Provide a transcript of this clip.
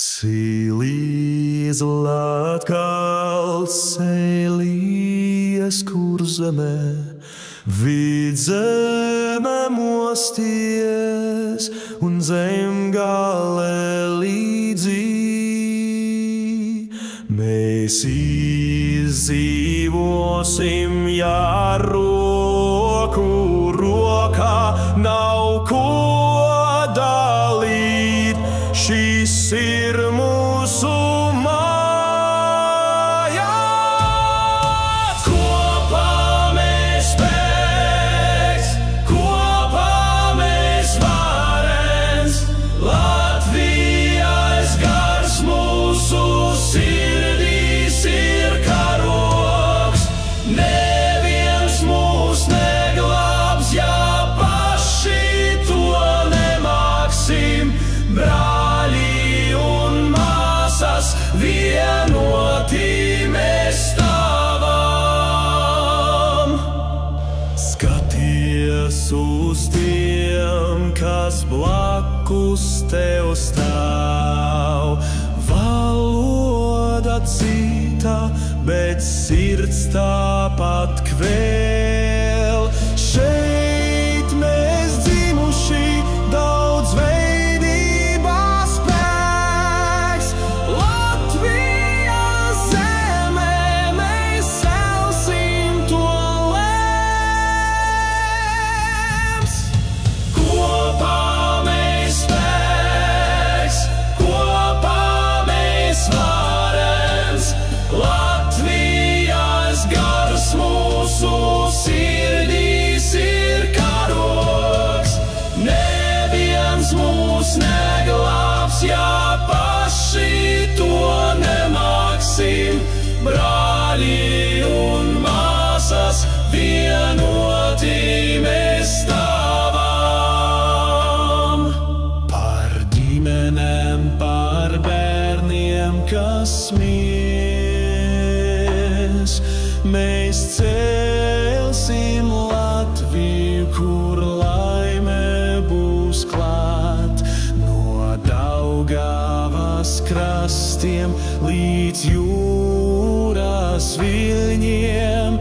Cilīz Latgals cēlies Kurzemē, vidzeme mosties un zemgale līdzi. Mēs izdzīvosim, ja roku rokā nav ko dalīt. Šis ir mūsu mājās. Kopā mēs spēks, kopā mēs varens. Latvijas gars mūsu sirdīs ir karogs. Neviens mūs neglābs, ja paši to nemāksim. Vienoti mēs stāvam. Skaties uz tiem, kas blakus tev stāv. Valoda cita, bet sirds tāpat kvēl. Šeit mēs dzimuši daudz veidībā spēks. Latvijas zemē mēs celsim to lems. Kopā mēs spēks, kopā mēs varens. Latvijas gars mūsu sirdīs ir karogs. Neviens mūs neglābs, ja paši to nemāksim. Brāļi un māsas, vienoti mēs stāvam. Par ģimenēm, par bērniem, kas mies, mēs celsim Latviju, kur laime būs klāt. No Daugavas krastiem līdz jūras viļņiem